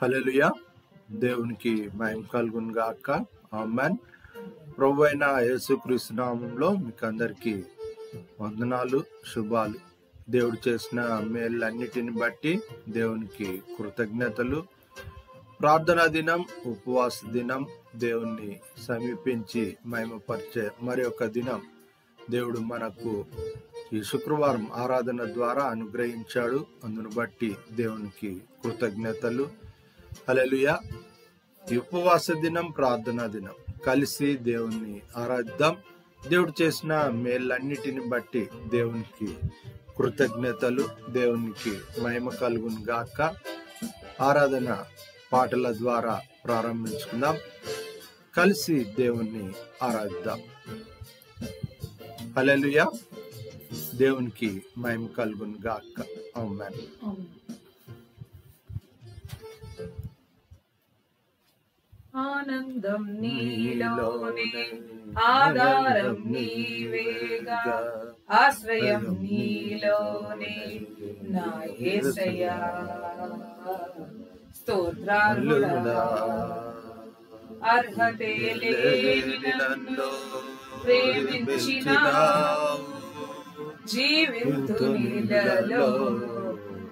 హల్లెలూయా. దేవునికి మహిమ కలుగును గాక. ఆమేన్. ప్రభు అయిన యేసుక్రీస్తు నామంలో మీకు అందరికీ వందనాలు, శుభాలు. దేవుడు చేసిన మేళ్ళన్నిటిని బట్టి దేవునికి కృతజ్ఞతలు. ప్రార్థనా దినం, ఉపవాస దినం, దేవుణ్ణి సమీపించి మహిమపరిచే మరి ఒక దినం దేవుడు మనకు ఈ శుక్రవారం ఆరాధన ద్వారా అనుగ్రహించాడు. అందును బట్టి దేవునికి కృతజ్ఞతలు. హల్లెలూయా. ఈ ఉపవాస దినం, ప్రార్థనా దినం కలిసి దేవుణ్ణి ఆరాధిద్దాం. దేవుడు చేసిన మేళ్ళన్నిటిని బట్టి దేవునికి కృతజ్ఞతలు. దేవునికి మహిమ కలుగును గాక. ఆరాధన పాటల ద్వారా ప్రారంభించుకుందాం. కలిసి దేవుణ్ణి ఆరాధిద్దాం. హల్లెలూయా. దేవునికి మహిమ కలుగును గాక. ఆమేన్. ఆనందం నీలోనే, ఆధారం నీవేగా, ఆశ్రయం నీలోనే నా యేసయ్యా. స్తోత్రార్హుడా, అర్హతే లేని నన్ను ప్రేమించినావు. జీవింతు నీలలో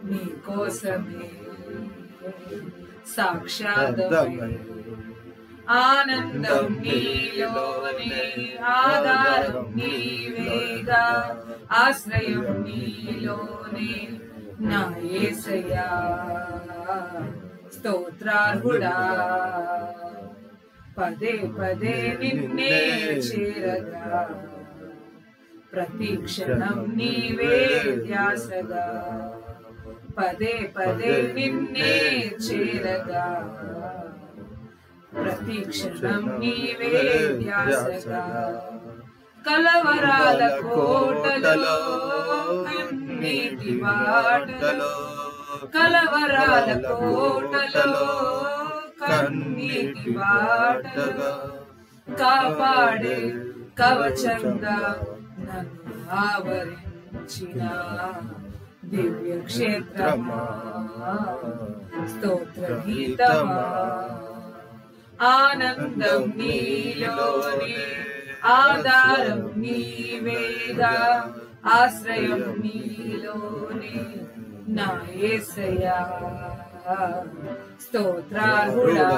నీ కోసమే సాక్షాత్మై. ఆనందం నీలోనే, ఆధారం నీవేగా, ఆశ్రయం నీలోనే నా యేసయ్యా. స్తోత్రార్హుడా, పదే పదే నిన్నే చేరగా, ప్రతి క్షణం నీవే ధ్యాసగా. పదే పదే నిన్నే చేరగా, ప్రతి క్షణం నీవే ధ్యాసగా. కలవరాల కోటలో, కన్నీటి బాటలో, కలవరాల కోటలో, కన్నీటి బాటలో, కాపాడే కవచంగా నన్ను ఆవరించిన దివ్య క్షేత్రమా, స్తోత్ర గీతమా. ఆనందం నీలోనే, ఆధారం నీవేగా, ఆశ్రయం నీలోనే నా యేసయ్యా. స్తోత్రార్హుడా,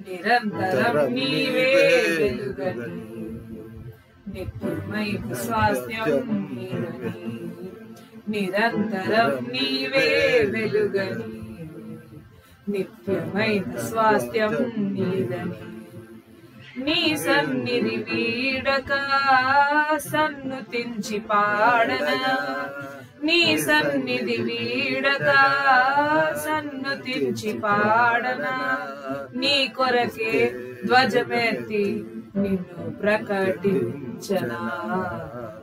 నిరంతరం నీవే వెలుగని, నిత్యమైన స్వాస్థ్యం నీదని. నిరంతరం నీవే వెలుగని, నిత్యమైన స్వాస్థ్యం నీదని. నీ సన్నిధి వీడక సన్నుతించి పాడనా, నీ సన్నిధి వీడక సన్నుతించి పాడనా. నీ కొరకే ధ్వజమెత్తి నిన్ను ప్రకటించనా.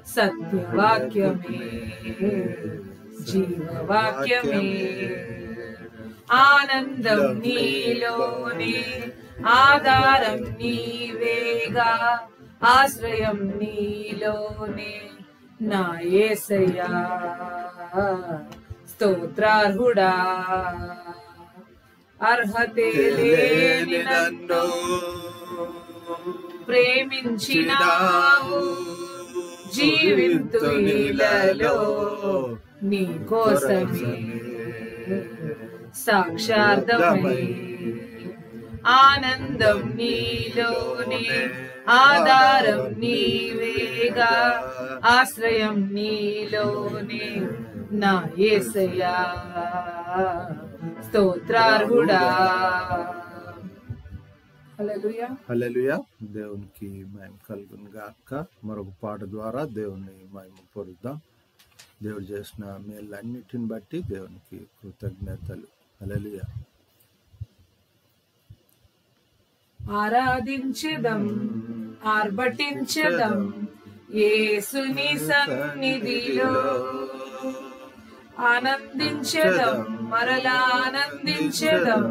సత్యవాక్యమే, జీవవాక్యమే. ఆనందం నీలోనే, ఆధారం నీవేగా, ఆశ్రయం నీలోనే నా యేసయ్యా. స్తోత్రార్హుడా, అర్హతే లేని నన్ను ప్రేమించినావు. జీవింతు నీలలో నీ కోసమే సాక్షార్థమై. ఆనందం నీలోనే, ఆధారం నీవేగా, ఆశ్రయం నీలోనే నా యేసయ్యా. స్తోత్రార్హుడా. హల్లెలూయా. హల్లెలూయా. దేవునికి మహిమ కలుగును గాక. మరొక పాట ద్వారా దేవుని మహిమ పొందుదాం. దేవుడు చేసిన మేళ్ళన్నిటిని బట్టి దేవునికి కృతజ్ఞతలు. హల్లెలూయా. ఆరాధించెదం, ఆర్భటించెదం యేసుని సన్నిధిలో. ఆనందించెదం, మరలా ఆనందించెదం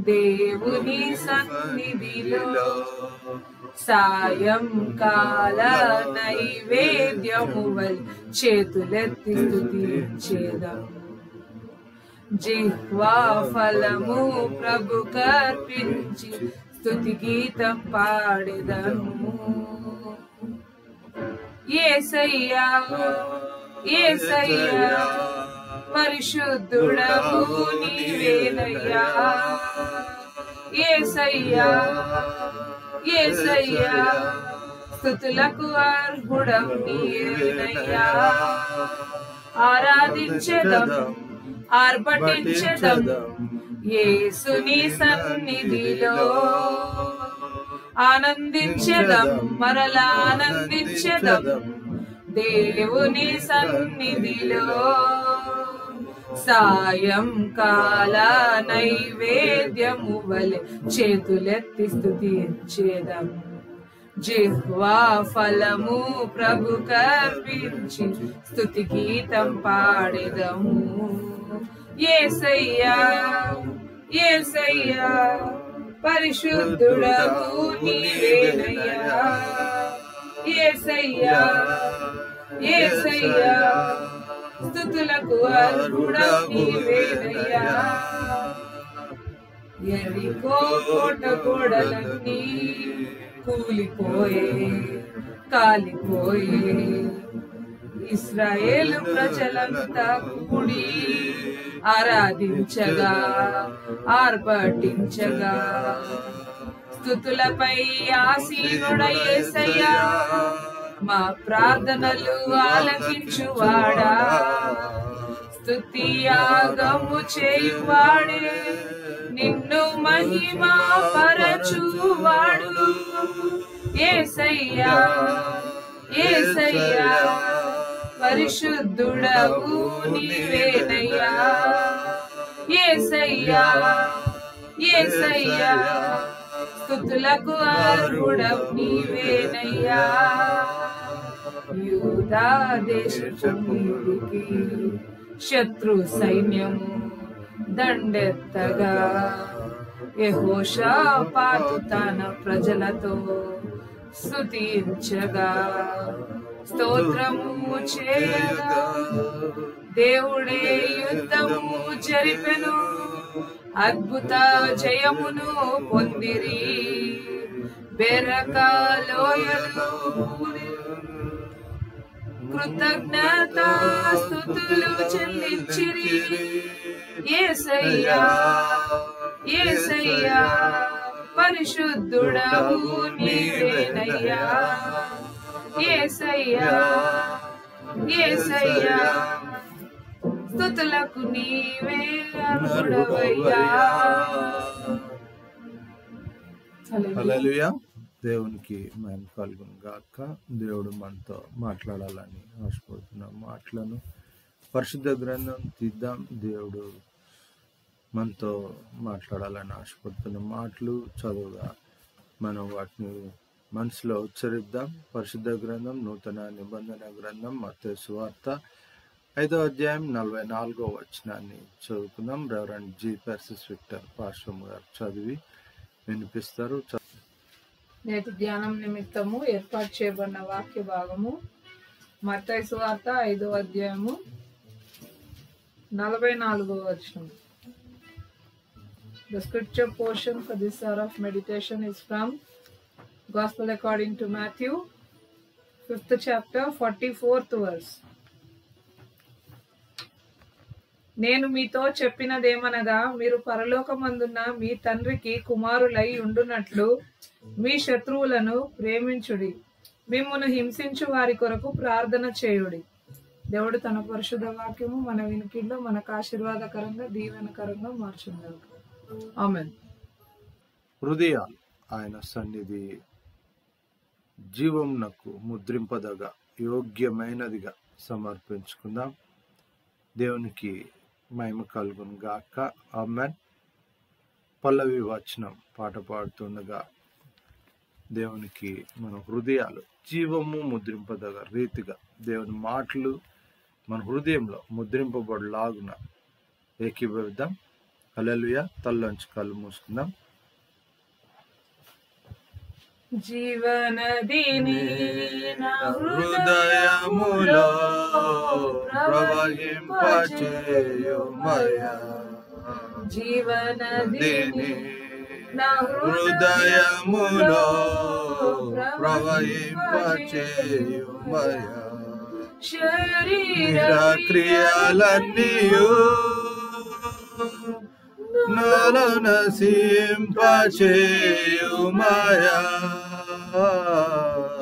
దేవుని సన్నిధిలో. సాయంకాల నైవేద్యము వలె చేతులెత్తి స్తుతించెదం. జిహ్వా ఫలము ప్రభు కర్పించి స్తుతి గీతం పాడెదను. యేసయ్యా యేసయ్యా పరిశుద్ధుడవు నీవేనయ్యా. యేసయ్యా యేసయ్యా స్తుతులకు అర్హుడవు నీవేనయ్యా. ఆరాధించెదం ఆర్భటించెదం యేసుని సన్నిధిలో. ఆనందించెదం మరలా ఆనందించెదం దేవుని సన్నిధిలో. సాయంకాల నైవేద్యము వలె చేతులెత్తి స్తుతించెదం. జిహ్వా ఫలము ప్రభు కర్పించి స్తుతి గీతం పాడెదము. యేసయ్యా యేసయ్యా పరిశుద్ధుడవు నీవేనయ్యా. యేసయ్యా యేసయ్యా స్తుతులకు అర్హుడవు నీవేనయ్యా. ఎరికో కోట గోడలన్నీ కూలిపోయే కాలిపోయే. ఇశ్రాయేలు ప్రజలంతా కూడి ఆరాధించగా ఆర్భటించగా స్తుతులపై ఆసీనుడ యేసయ్యా. మా ప్రార్థనలు ఆలకించువాడా స్తుతి యాగము చేయువాడే నిన్ను మహిమా పరచువాడు. యేసయ్యా యేసయ్యా పరిశుద్ధుడవు నీవేనయ్యా. యేసయ్యా యేసయ్యా స్తుతులకు అర్హుడవు నీవేనయ్యా. యూదా దేశపు మీదికి శత్రు సైన్యము దండెత్తగా యెహోషాపాతు తన ప్రజలతో స్తుతించగా స్తోత్రము చేయగా దేవుడే యుద్ధము జరిపెను. అద్భుత జయమును పొందిరి. బెరక లోయలో కృతజ్ఞత స్తుతులు చెల్లించిరి. యేసయ్యా యేసయ్యా పరిశుద్ధుడవు నీవేనయ్యా. యేసయ్యా యేసయ్యా స్తుతులకు నీవే అర్హుడవయ్యా. హల్లెలూయా. దేవునికి మహిమ కలుగును గాక. దేవుడు మనతో మాట్లాడాలని ఆశపడుతున్న మాటలను పరిశుద్ధ గ్రంథం తీద్దాం. దేవుడు మనతో మాట్లాడాలని ఆశపడుతున్న మాటలు చదువుగా మనం వాటిని మనసులో ఉచ్చరిద్దాం. పరిశుద్ధ గ్రంథం నూతన నిబంధన గ్రంథం మత్తయి సువార్త 5వ అధ్యాయం 44వ వచనాన్ని చదువుకుందాం. Reverend G persists Victor pastor గారు చదివి వినిపిస్తారు. నేటి ధ్యానం నిమిత్తము ఏర్పాటు చేయబడిన వాక్య భాగము మత్తయి సువార్త 5వ అధ్యాయము 44వ వచనం. The scripture portion for this hour of meditation is from Gospel according to Matthew 5th chapter 44th verse. నేను మీతో చెప్పినదేమనగా మీరు పరలోకమందున్న మీ తండ్రికి కుమారులై ఉండునట్లు మీ శత్రువులను ప్రేమించుడి, మిమ్మును హింసించు వారి కొరకు ప్రార్థన చేయుడి. దేవుడు తన పరిశుద్ధ వాక్యము మన వినికిడిలో మనకు ఆశీర్వాదకరంగా దీవెనకరంగా మార్చుగాక. ఆమేన్. హృదయాలు ఆయన సన్నిధి జీవమునకు ముద్రింపదగ యోగ్యమైనదిగా సమర్పించుకుందాం. దేవునికి మహిమ కలుగును గాక. ఆమేన్. పల్లవి వచనం పాట పాడుతుండగా దేవునికి మన హృదయాలు జీవము ముద్రింపదగ రీతిగా దేవుని మాటలు మన హృదయంలో ముద్రింపబడలాగున ఏకీభవిద్దాం. హల్లెలూయా. తల్లోంచి కళ్ళు మూసుకుందాం. జీవనదిని నా హృదయములో ప్రవహింపచేయుమయా. జీవనదిని నా హృదయములో ప్రవహింపచేయుమయా. శరీర క్రియలన్నీయు నాలో నశింపచేయుమయా.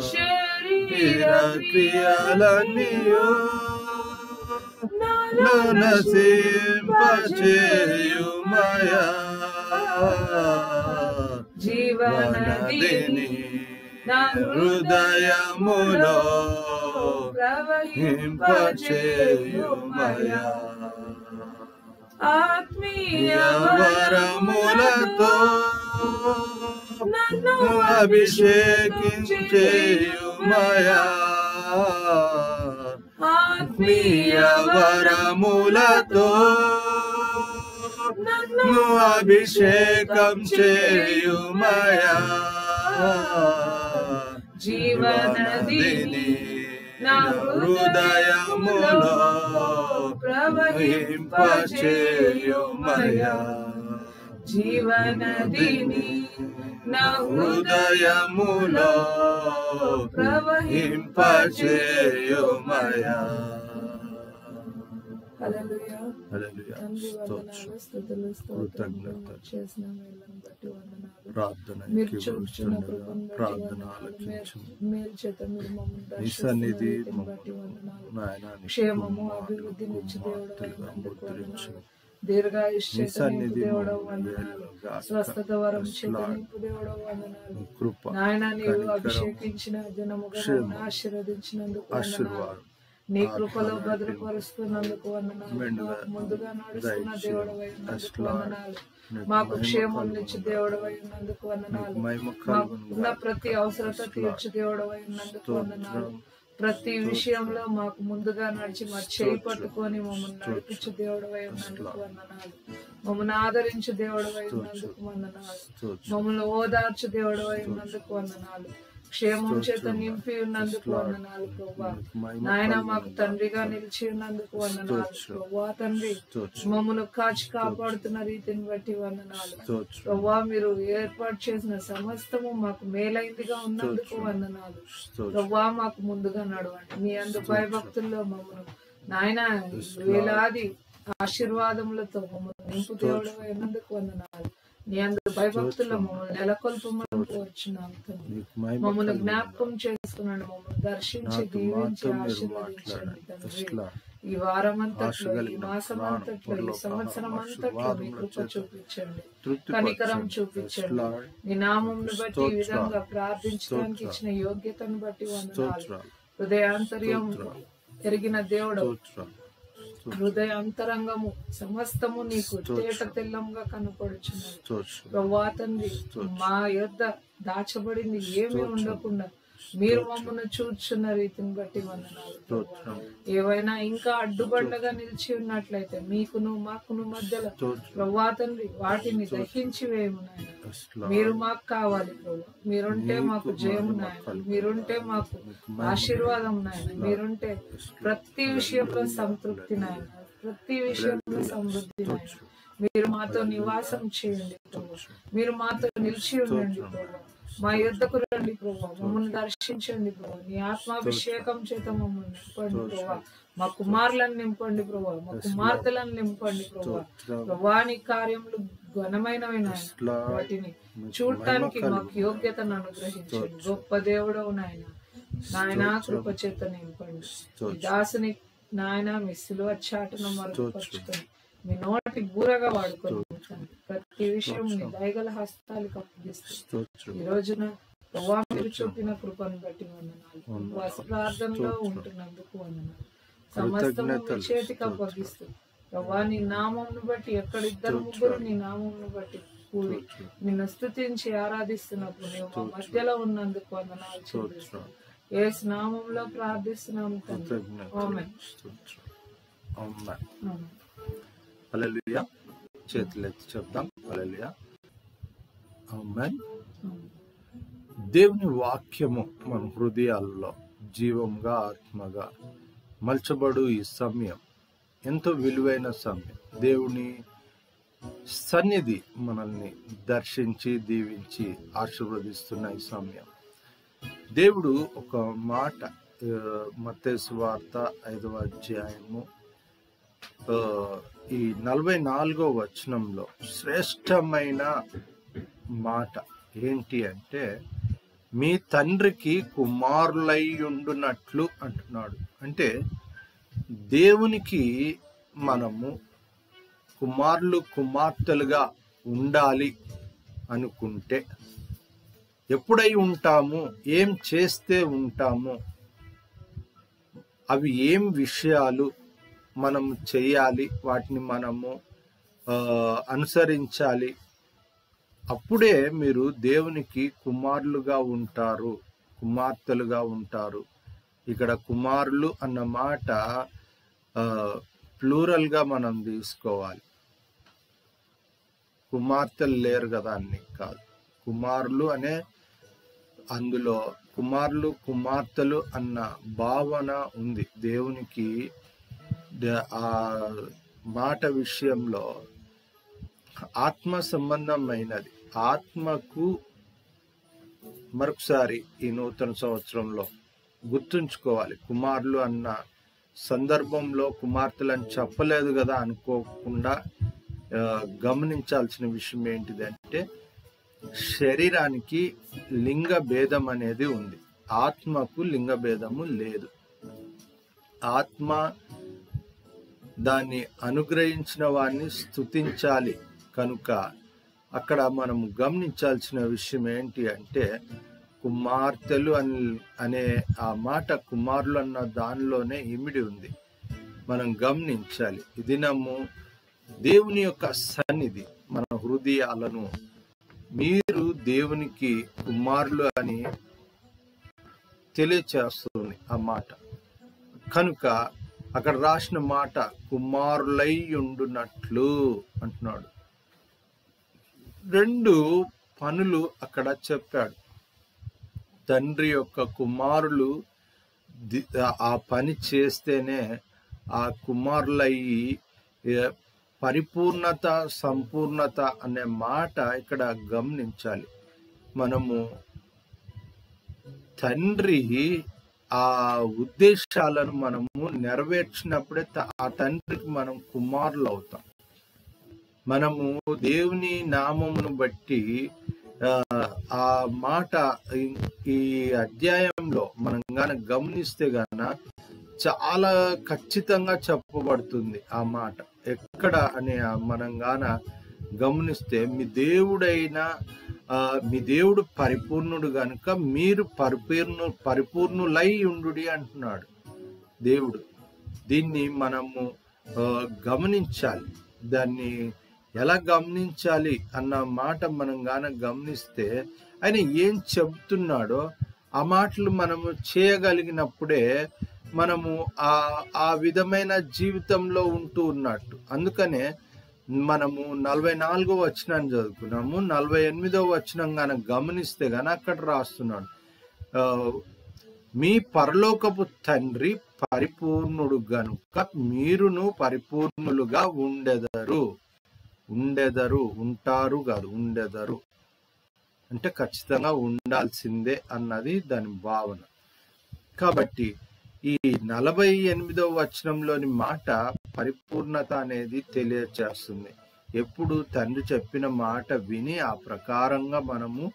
శరీర క్రియలన్నీయు నాలో నశింపచేయుమయా. జీవనదిని నా హృదయములో ప్రవహింపచేయుమయా. ఆత్మీయ వరములతో నన్ను అభిషేకించేయుమయా. ఆత్మీయ వరములతో నన్ను అభిషేకం చేయుమయా. జీవనదిని నా హృదయములో ప్రవహింపచేయుమయా. జీవనదిని నా హృదయములో ప్రవహింపచేయుమయా. హల్లెలూయా. హల్లెలూయా. స్తోత్రం, స్తుతులు, కృతజ్ఞతలు చేసిన మేలును బట్టి వందనాలు. ప్రార్థన మీరు చూపుచున్న కృపను ప్రార్థన ఆలకించండి. మేలు చేత మీరు మమ్మల్ని దర్శిస్తున్న రీతిని బట్టి వందనాలు. క్షేమము అభివృద్ధి నుంచి దేవుడు దీర్ఘాయుష్ చేత నింపు దేవుడవు వందనాలు. స్వస్థత వరం చేత నింపు దేవుడవు వందనాలు. నాయన నీవు అభిషేకించిన జనముగా నన్ను ఆశీర్వదించినందుకు వందనాలు. నీ కృపలో భద్రపరుస్తున్నందుకు వందనాలు. మాకు ముందుగా నడుస్తున్న దేవుడవై ఉన్నందుకు వందనాలు. మాకు క్షేమం నుంచి దేవుడవై ఉన్నందుకు వందనాలు. మాకున్న ప్రతి అవసరత తీర్చి దేవుడవై ఉన్నందుకు వందనాలు. ప్రతి విషయంలో మాకు ముందుగా నడిచి మా చేయి పట్టుకొని మమ్మల్ని నడిపించు దేవుడవై ఉన్నందుకు వందనాలు. మమ్మల్ని ఆదరించు దేవుడవై ఉన్నందుకు వందనాలు. మమ్మల్ని ఓదార్చు దేవుడవై ఉన్నందుకు వందనాలు. క్షేమం చేత నింపి ఉన్నందుకు వందనాలు ప్రభువా. నాయన మాకు తండ్రిగా నిలిచి ఉన్నందుకు వందనాలు ప్రభువా. తండ్రి మమ్మల్ని కాచి కాపాడుతున్న రీతిని బట్టి వందనాలు ప్రభువా. మీరు ఏర్పాటు చేసిన సమస్తము మాకు మేలైందిగా ఉన్నందుకు వందనాలు ప్రభువా. మాకు ముందుగా నడవండి. మీ అందు భయభక్తుల్లో మమ్మల్ని నాయన వేలాది ఆశీర్వాదములతో మమ్మల్ని నింపు దేవుడు అయినందుకు వందనాలు. నీ అందరు భయభక్తుల్లో మమ్మల్ని నెలకొల్పమని కోరుచున్నాము. మమ్మల్ని జ్ఞాపకం చేసుకున్నాను. మమ్మల్ని దర్శించి దీవించి ఆశీర్వదించండి తండ్రి. ఈ వారం అంతట్లో, ఈ మాసం అంతట్లో, ఈ సంవత్సరం అంతట్లో మీ కృప చూపించండి, కనికరం చూపించండి. నీ నామంను బట్టి ఈ విధంగా ప్రార్థించడానికి ఇచ్చిన యోగ్యతను బట్టి వందనాలు. హృదయాంతర్యం ఎరిగిన దేవుడు, హృదయ అంతరంగము సమస్తము నీకు తేట తెల్లంగా కనపడుచున్నది ప్రభువా. తండ్రి మా యొద్ద దాచబడింది ఏమీ ఉండకుండా మీరు మమ్మల్ని చూచున్న రీతిని బట్టి వందనాలు. ఏవైనా ఇంకా అడ్డుబండగా నిలిచి ఉన్నట్లయితే మీకును మాకును మధ్యలో ప్రభువా తండ్రి వాటిని దహించి వేయము నాయన. మీరు మాకు కావాలి ప్రభు. మీరుంటే మాకు జయము నాయన. మీరుంటే మాకు ఆశీర్వాదం నాయన. మీరుంటే ప్రతి విషయంలో సంతృప్తి నాయన. ప్రతి విషయంలో సమృద్ధి నాయన. మీరు మాతో నివాసం చేయండి ప్రభు. మీరు మాతో నిలిచి ఉండండి ప్రభు. మా యుద్ధకు రండి ప్రభు. మమ్మల్ని దర్శించండి ప్రభు. నీ ఆత్మాభిషేకం చేత మమ్మల్ని నింపండి ప్రభు. మా కుమారులను నింపండి ప్రభు. మా కుమార్తెలను నింపండి ప్రభు. ప్రభా నీ కార్యములు ఘనమైనవి నాయన. వాటిని చూడటానికి మాకు యోగ్యతను అనుగ్రహించండి. గొప్ప దేవుడవు నాయన. నాయన కృప చేత నింపండి. ఈ దాసుని నాయన మీ సిలువ చాటును మరుగుపరుచుకొని మీ నోటి బూరగా వాడుకొని ప్రతి విషయం నీ దయగల హస్తాలకు అప్పగిస్తూ ఈ రోజున ప్రభా మీరు చూపిన కృపను బట్టి వందనాలు. ప్రార్థనలో ఉంటున్నందుకు వందనాలు. సమస్తము మీ చేతికి అప్పగిస్తూ ప్రభా నీ నామంను బట్టి ఎక్కడిద్దరు ముగ్గురు నీ నామంను బట్టి కూడి నిన్ను స్తుతించి ఆరాధిస్తున్నప్పుడు నీవు మా మధ్యలో ఉన్నందుకు వందనాలు చెల్లిస్తున్నాం. యేసు నామంలో ప్రార్థిస్తున్నాము తండ్రి. ఆమేన్. హల్లెలూయా. చేతులు ఎత్తి చెప్దాం హల్లెలూయా. ఆమేన్. దేవుని వాక్యము మన హృదయాల్లో జీవంగా ఆత్మగా మలచబడు ఈ సమయం ఎంతో విలువైన సమయం. దేవుని సన్నిధి మనల్ని దర్శించి దీవించి ఆశీర్వదిస్తున్న ఈ సమయం. దేవుడు ఒక మాట మత్తయి సువార్త 5వ అధ్యాయము ఈ 44వ వచనంలో శ్రేష్టమైన మాట ఏంటి అంటే, మీ తండ్రికి కుమారులై ఉండునట్లు అంటున్నాడు. అంటే దేవునికి మనము కుమారులు కుమార్తెలుగా ఉండాలి అనుకుంటే ఎప్పుడై ఉంటాము, ఏం చేస్తే ఉంటాము, అవి ఏం విషయాలు మనం చేయాలి, వాటిని మనము అనుసరించాలి. అప్పుడే మీరు దేవునికి కుమారులుగా ఉంటారు, కుమార్తెలుగా ఉంటారు. ఇక్కడ కుమారులు అన్న మాట ప్లూరల్గా మనం తీసుకోవాలి. కుమార్తెలు లేరు కదా అన్ని కాదు, కుమారులు అనే అందులో కుమారులు కుమార్తెలు అన్న భావన ఉంది. దేవునికి ఆ మాట విషయంలో ఆత్మ సంబంధమైనది. ఆత్మకు మరొకసారి ఈ నూతన సంవత్సరంలో గుర్తుంచుకోవాలి. కుమారులు అన్న సందర్భంలో కుమార్తెలను చెప్పలేదు కదా అనుకోకుండా గమనించాల్సిన విషయం ఏంటిదంటే, శరీరానికి లింగ భేదం అనేది ఉంది, ఆత్మకు లింగ భేదము లేదు. ఆత్మ దాన్ని అనుగ్రహించిన వారిని స్తుతించాలి. కనుక అక్కడ మనం గమనించాల్సిన విషయం ఏంటి అంటే, కుమార్తెలు అనే ఆ మాట కుమారులు అన్న దానిలోనే ఇమిడి ఉంది. మనం గమనించాలి. ఈ దినము దేవుని యొక్క సన్నిధి మన హృదయాలను, మీరు దేవునికి కుమారులు అని తెలియచేస్తుంది ఆ మాట. కనుక అక్కడ రాసిన మాట కుమారులై ఉండునట్లు అంటున్నాడు. 2 పనులు అక్కడ చెప్పాడు. తండ్రి యొక్క కుమారులు ఆ పని చేస్తేనే ఆ కుమారులయ్యి పరిపూర్ణత సంపూర్ణత అనే మాట ఇక్కడ గమనించాలి. మనము తండ్రి ఆ ఉద్దేశాలను మనము నెరవేర్చినప్పుడే ఆ తండ్రికి మనం కుమారులు అవుతాం. మనము దేవుని నామమును బట్టి ఆ మాట ఈ అధ్యాయంలో మనం గాన గమనిస్తే గాన చాలా ఖచ్చితంగా చెప్పబడుతుంది ఆ మాట. ఎక్కడ అని మనం గాన గమనిస్తే, మీ దేవుడు పరిపూర్ణుడు గనుక మీరు పరిపూర్ణులై ఉండుడి అంటున్నాడు దేవుడు. దీన్ని మనము గమనించాలి. దాన్ని ఎలా గమనించాలి అన్న మాట మనం గాన గమనిస్తే, ఆయన ఏం చెబుతున్నాడో ఆ మాటలు మనము చేయగలిగినప్పుడే మనము ఆ విధమైన జీవితంలో ఉంటూ ఉన్నట్టు. అందుకనే మనము 44వ వచనాన్ని చదువుకున్నాము. 48వ వచనం గాన గమనిస్తే గాన అక్కడ రాస్తున్నాడు, మీ పరలోకపు తండ్రి పరిపూర్ణుడు గనుక మీరును పరిపూర్ణులుగా ఉండెదరు. ఉంటారు కాదు, ఉండెదరు అంటే ఖచ్చితంగా ఉండాల్సిందే అన్నది దాని భావన. కాబట్టి ఈ 48వ వచనంలోని మాట పరిపూర్ణత అనేది తెలియచేస్తుంది. ఎప్పుడు తండ్రి చెప్పిన మాట విని ఆ ప్రకారంగా మనము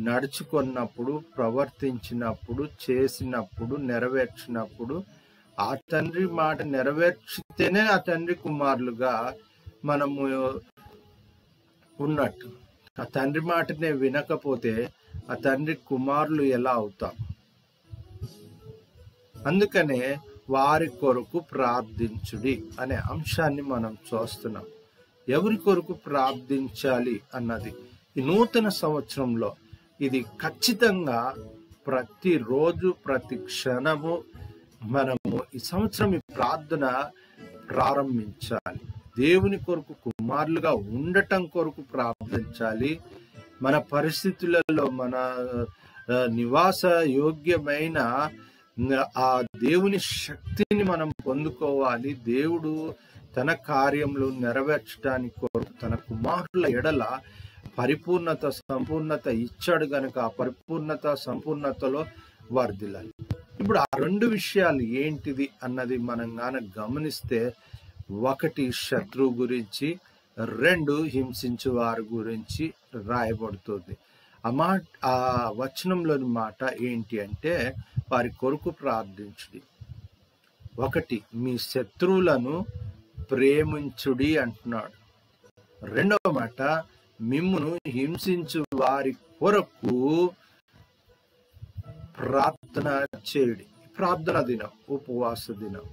నడుచుకున్నప్పుడు, ప్రవర్తించినప్పుడు, చేసినప్పుడు, నెరవేర్చినప్పుడు, ఆ తండ్రి మాట నెరవేర్చితేనే ఆ తండ్రి కుమారులుగా మనము ఉన్నట్టు. ఆ తండ్రి మాటనే వినకపోతే ఆ తండ్రి కుమారులు ఎలా అవుతాం? అందుకనే వారి కొరకు ప్రార్థించుడి అనే అంశాన్ని మనం చూస్తున్నాం. ఎవరి కొరకు ప్రార్థించాలి అన్నది ఈ నూతన సంవత్సరంలో ఇది ఖచ్చితంగా ప్రతిరోజు ప్రతి క్షణము మనము ఈ సంవత్సరం ఈ ప్రార్థన ప్రారంభించాలి. దేవుని కొరకు కుమారులుగా ఉండటం కొరకు ప్రార్థించాలి. మన పరిస్థితులలో మన నివాస యోగ్యమైన ఆ దేవుని శక్తిని మనం పొందుకోవాలి. దేవుడు తన కార్యములు నెరవేర్చడానికి కొరకు తన కుమారుల ఎడల పరిపూర్ణత సంపూర్ణత ఇచ్చాడు గనుక ఆ పరిపూర్ణత సంపూర్ణతలో వర్ధిల్లాలి. ఇప్పుడు ఆ రెండు విషయాలు ఏంటిది అన్నది మనం గాన గమనిస్తే, ఒకటి శత్రువు గురించి, రెండు హింసించు వారి గురించి రాయబడుతుంది. ఆ వచనంలోని మాట ఏంటి అంటే, వారి కొరకు ప్రార్థించుడి. ఒకటి, మీ శత్రువులను ప్రేమించుడి అంటున్నాడు. రెండవ మాట, మిమ్మును హింసించు వారి కొరకు ప్రార్థన చేయుడి. ప్రార్థన దినం, ఉపవాస దినం.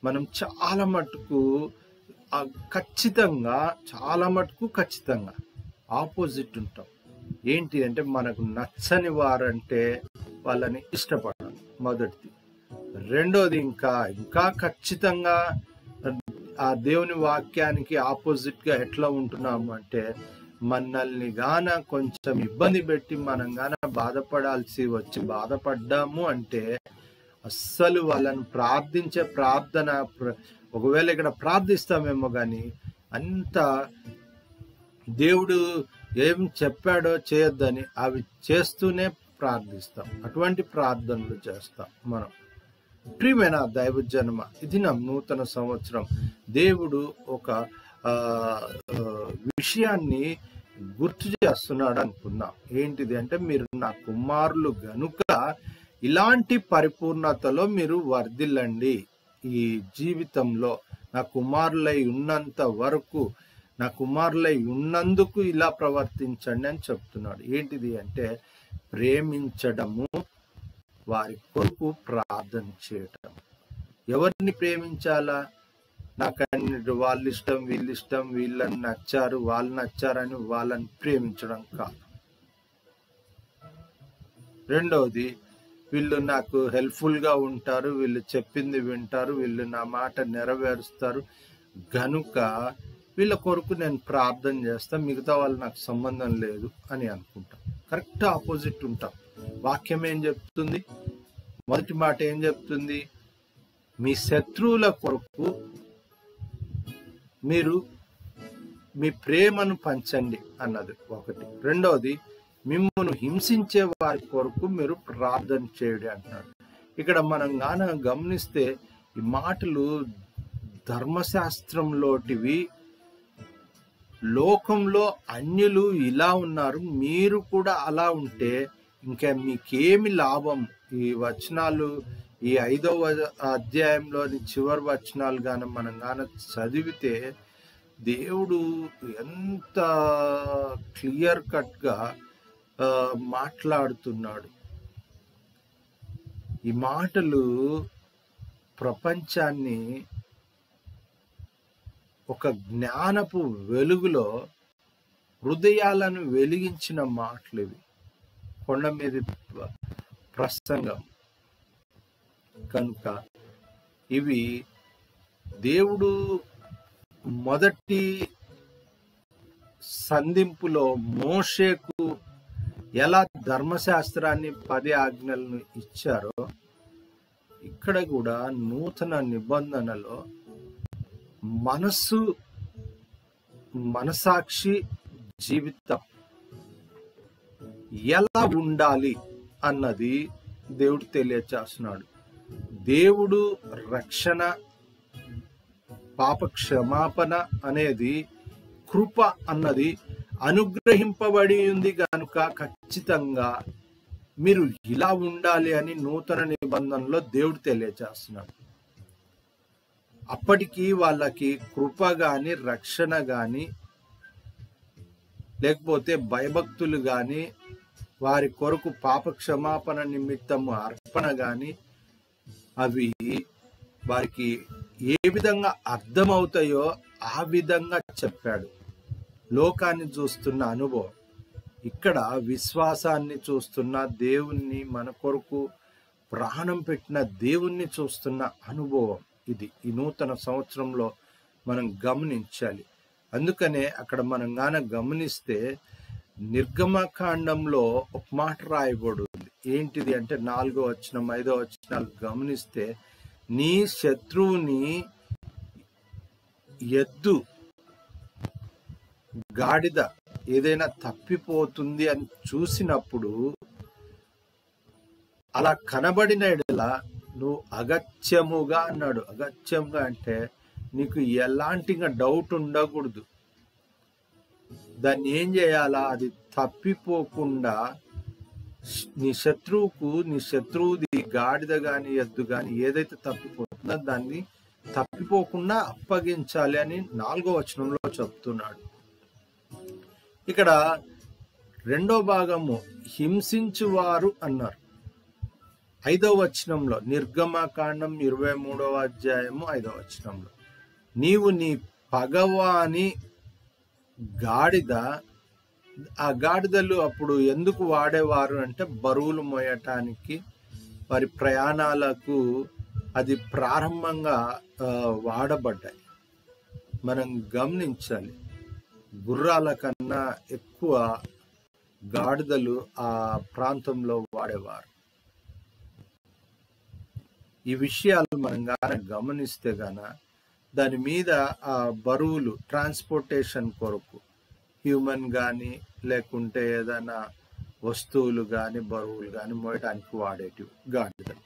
మనం చాలా మటుకు ఖచ్చితంగా ఆపోజిట్ ఉంటాం. ఏంటి అంటే, మనకు నచ్చని వారంటే వాళ్ళని ఇష్టపడాలి మొదటిది. రెండోది ఇంకా ఖచ్చితంగా ఆ దేవుని వాక్యానికి ఆపోజిట్ గా ఎట్లా ఉంటున్నాము అంటే, మనల్ని గాన కొంచెం ఇబ్బంది పెట్టి మనం గాన బాధపడాల్సి వచ్చి బాధపడ్డాము అంటే అస్సలు వాళ్ళని ప్రార్థించే ప్రార్థన, ఒకవేళ ఇక్కడ ప్రార్థిస్తామేమో కానీ అంత దేవుడు ఏం చెప్పాడో చేయొద్దని అవి చేస్తూనే ప్రార్థిస్తాం. అటువంటి ప్రార్థనలు చేస్తాం మనం. ప్రియమైన దైవజనమ, ఇది నా నూతన సంవత్సరం. దేవుడు ఒక విషయాన్ని గుర్తు చేస్తున్నాడు అనుకుందాం. ఏంటిది అంటే, మీరు నా కుమారులు గనుక ఇలాంటి పరిపూర్ణతలో మీరు వర్ధిల్లండి. ఈ జీవితంలో నా కుమారులై ఉన్నంత వరకు, నా కుమారులై ఉన్నందుకు ఇలా ప్రవర్తించండి అని చెప్తున్నాడు. ఏంటిది అంటే, ప్రేమించడము, వారి కొరకు ప్రార్థన చేయటం. ఎవరిని ప్రేమించాలా? నాకు వాళ్ళ ఇష్టం, వీళ్ళ ఇష్టం, వీళ్ళని నచ్చారు, వాళ్ళు నచ్చారని వాళ్ళని ప్రేమించడం కాదు. రెండవది, వీళ్ళు నాకు హెల్ప్ఫుల్ గా ఉంటారు, వీళ్ళు చెప్పింది వింటారు, వీళ్ళు నా మాట నెరవేరుస్తారు గనుక వీళ్ళ కొరకు నేను ప్రార్థన చేస్తా, మిగతా వాళ్ళు నాకు సంబంధం లేదు అని అనుకుంటాం. కరెక్ట్ ఆపోజిట్ ఉంటాం. వాక్యం ఏం చెప్తుంది? మొదటి మాట ఏం చెప్తుంది? మీ శత్రువుల కొరకు మీరు మీ ప్రేమను పంచండి అన్నది ఒకటి. రెండవది, మిమ్మల్ని హింసించే వారి కొరకు మీరు ప్రార్థన చేయడి అంటున్నాడు. ఇక్కడ మనం గాన గమనిస్తే ఈ మాటలు ధర్మశాస్త్రంలోటివి. లోకంలో అన్యులు ఇలా ఉన్నారు, మీరు కూడా అలా ఉంటే ఇంకా మీకేమి లాభం? ఈ వచనాలు, ఈ 5వ అధ్యాయంలోని చివరి వచనాలు గాన మనం గాన చదివితే దేవుడు ఎంత క్లియర్ కట్ గా మాట్లాడుతున్నాడు. ఈ మాటలు ప్రపంచాన్ని ఒక జ్ఞానపు వెలుగులో హృదయాలను వెలిగించిన మాటలు ఇవి. కొండ మీద ప్రసంగం కనుక ఇవి దేవుడు మొదటి సంధింపులో మోషేకు ఎలా ధర్మశాస్త్రాన్ని 10 ఆజ్ఞలను ఇచ్చారో, ఇక్కడ కూడా నూతన నిబంధనలో మనసాక్షి జీవితం ఎలా ఉండాలి అన్నది దేవుడు తెలియచేస్తున్నాడు. దేవుడు రక్షణ, పాప క్షమాపణ అనేది, కృప అన్నది అనుగ్రహింపబడి ఉంది కనుక ఖచ్చితంగా మీరు ఇలా ఉండాలి అని నూతన నిబంధనలో దేవుడు తెలియచేస్తున్నాడు. అప్పటికి వాళ్ళకి కృప గాని, రక్షణ గాని, లేకపోతే భయభక్తులు గాని, వారి కొరకు పాప క్షమాపణ నిమిత్తము అర్పణ గాని అవి వారికి ఏ విధంగా అర్థమవుతాయో ఆ విధంగా చెప్పాడు. లోకాన్ని చూస్తున్న అనుభవం, ఇక్కడ విశ్వాసాన్ని చూస్తున్న దేవుణ్ణి, మన కొరకు ప్రాణం పెట్టిన దేవుణ్ణి చూస్తున్న అనుభవం ఇది ఈ నూతన సంవత్సరంలో మనం గమనించాలి. అందుకనే అక్కడ మనం గాన గమనిస్తే నిర్గమకాండంలో ఒక మాట రాయబడింది. ఏంటిది అంటే 4వ వచనం 5వ వచనాలు గమనిస్తే, నీ శత్రువుని ఎద్దు గాడిద ఏదైనా తప్పిపోతుంది అని చూసినప్పుడు అలా కనబడిన ఎడల నువ్వు అగత్యముగా అన్నాడు. అగత్యంగా అంటే నీకు ఎలాంటి డౌట్ ఉండకూడదు. దాన్ని ఏం చేయాలా, అది తప్పిపోకుండా నీ శత్రువుది గాడిద గాని ఎద్దు గాని ఏదైతే తప్పిపోతుందో దాన్ని తప్పిపోకుండా అప్పగించాలి అని 4వ వచనంలో చెప్తున్నాడు. ఇక్కడ 2వ భాగము హింసించువారు అన్నారు. 5వ వచనంలో నిర్గమకాండం 23వ అధ్యాయము 5వ వచనంలో, నీవు నీ పగవాని గాడిద, ఆ గాడిదలు అప్పుడు ఎందుకు వాడేవారు అంటే బరువులు మోయటానికి, వారి ప్రయాణాలకు అది ప్రారంభంగా వాడబడ్డాయి. మనం గమనించాలి, గుర్రాల కన్నా ఎక్కువ గాడిదలు ఆ ప్రాంతంలో వాడేవారు. ఈ విషయాలు మనం గాన గమనిస్తే గాన దాని మీద ఆ బరువులు ట్రాన్స్పోర్టేషన్ కొరకు హ్యూమన్ కానీ లేకుంటే ఏదైనా వస్తువులు కానీ బరువులు కానీ మోయటానికి వాడేటివి గాడిదలు.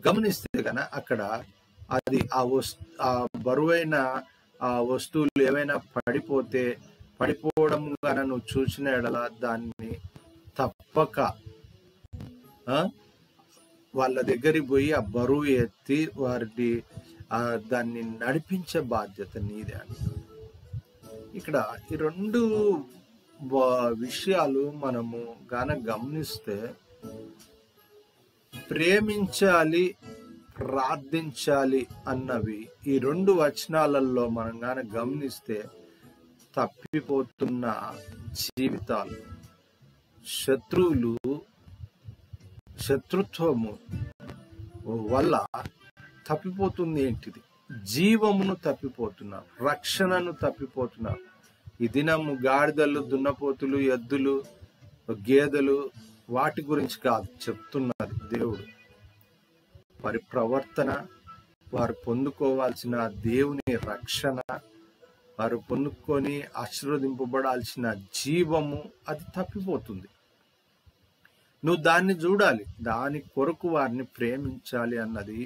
గమనిస్తే కనుక అక్కడ అది ఆ బరువైన ఆ వస్తువులు ఏవైనా పడిపోవడం కనుక నువ్వు చూసిన ఎడల దాన్ని తప్పక వాళ్ళ దగ్గరికి పోయి ఆ బరువు ఎత్తి వారిని దాన్ని నడిపించే బాధ్యత నీదే అంటారు. ఇక్కడ ఈ 2 విషయాలు మనము గాన గమనిస్తే, ప్రేమించాలి ప్రార్థించాలి అన్నవి ఈ 2 వచనాలలో మనం గాన గమనిస్తే తప్పిపోతున్న జీవితాలు, శత్రుత్వము వల్ల తప్పిపోతుంది ఏంటిది, జీవమును తప్పిపోతున్నారు, రక్షణను తప్పిపోతున్నారు. ఈ దినము గాడిదలు, దున్నపోతులు, ఎద్దులు, గేదెలు వాటి గురించి కాదు చెప్తున్నది దేవుడు. వారి ప్రవర్తన, వారు పొందుకోవాల్సిన దేవుని రక్షణ, వారు పొందుకొని ఆశీర్వదింపబడాల్సిన జీవము అది తప్పిపోతుంది. నువ్వు దాన్ని చూడాలి, దాని కొరకు వారిని ప్రేమించాలి అన్నది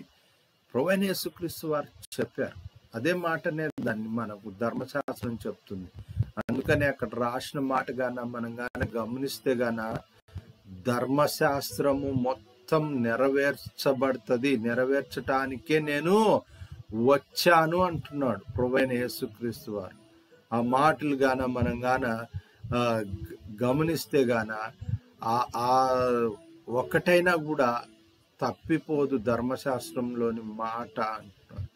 ప్రభువైన యేసుక్రీస్తు వారు చెప్పారు. అదే మాటనే దాన్ని మనకు ధర్మశాస్త్రం చెప్తుంది. అందుకని అక్కడ రాసిన మాట గాన మనం గాన గమనిస్తే గాన ధర్మశాస్త్రము మొత్తం నెరవేర్చటానికే నేను వచ్చాను అంటున్నాడు ప్రభువైన యేసుక్రీస్తు వారు. ఆ మాటలు గాన మనం గాన గమనిస్తే గాన ఆ ఒక్కటైనా కూడా తప్పిపోదు ధర్మశాస్త్రంలోని మాట అంటున్నాడు.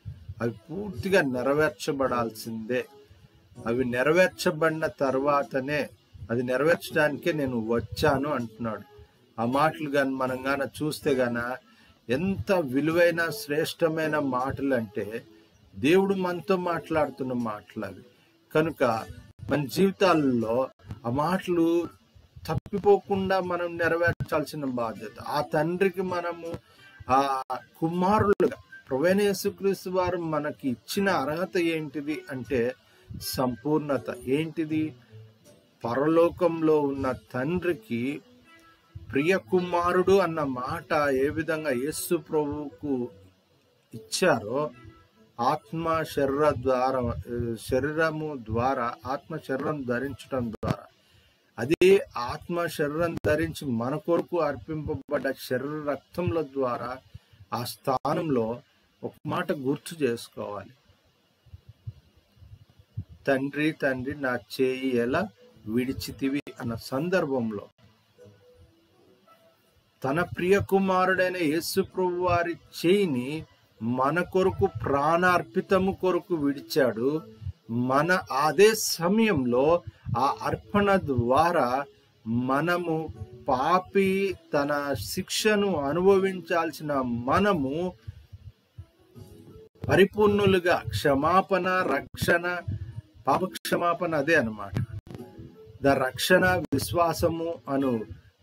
అవి పూర్తిగా నెరవేర్చబడాల్సిందే. అవి నెరవేర్చబడిన తర్వాతనే, అది నెరవేర్చడానికే నేను వచ్చాను అంటున్నాడు. ఆ మాటలు కానీ మనం గాన చూస్తే గాన ఎంత విలువైన శ్రేష్టమైన మాటలు అంటే దేవుడు మనతో మాట్లాడుతున్న మాటలు అవి. కనుక మన జీవితాల్లో ఆ మాటలు తప్పిపోకుండా మనం నెరవేర్చాల్సిన బాధ్యత. ఆ తండ్రికి మనము ఆ కుమారులుగా ప్రభువైన యేసుక్రీస్తు వారు మనకి ఇచ్చిన అర్హత ఏంటిది అంటే సంపూర్ణత. ఏంటిది? పరలోకంలో ఉన్న తండ్రికి ప్రియ కుమారుడు అన్న మాట ఏ విధంగా యేసు ప్రభువుకు ఇచ్చారో, శరీరము ద్వారా ఆత్మ శరీరం ధరించడం ద్వారా, అదే ఆత్మ శరీరం ధరించి మన కొరకు అర్పింపబడ్డ శరీర రక్తముల ద్వారా ఆ స్థానంలో ఒక మాట గుర్తు చేసుకోవాలి. తండ్రి తండ్రి నా చేయి ఎలా విడిచితివి అన్న సందర్భంలో తన ప్రియ కుమారుడైన యేసు ప్రభు వారి చేయిని మన కొరకు ప్రాణార్పితము కొరకు విడిచాడు. మన అదే సమయంలో ఆ అర్పణ ద్వారా మనము పాపి తన శిక్షను అనుభవించాల్సిన మనము పరిపూర్ణులుగా క్షమాపణ, రక్షణ, పాప క్షమాపణ అదే అన్నమాట. రక్షణ, విశ్వాసము అను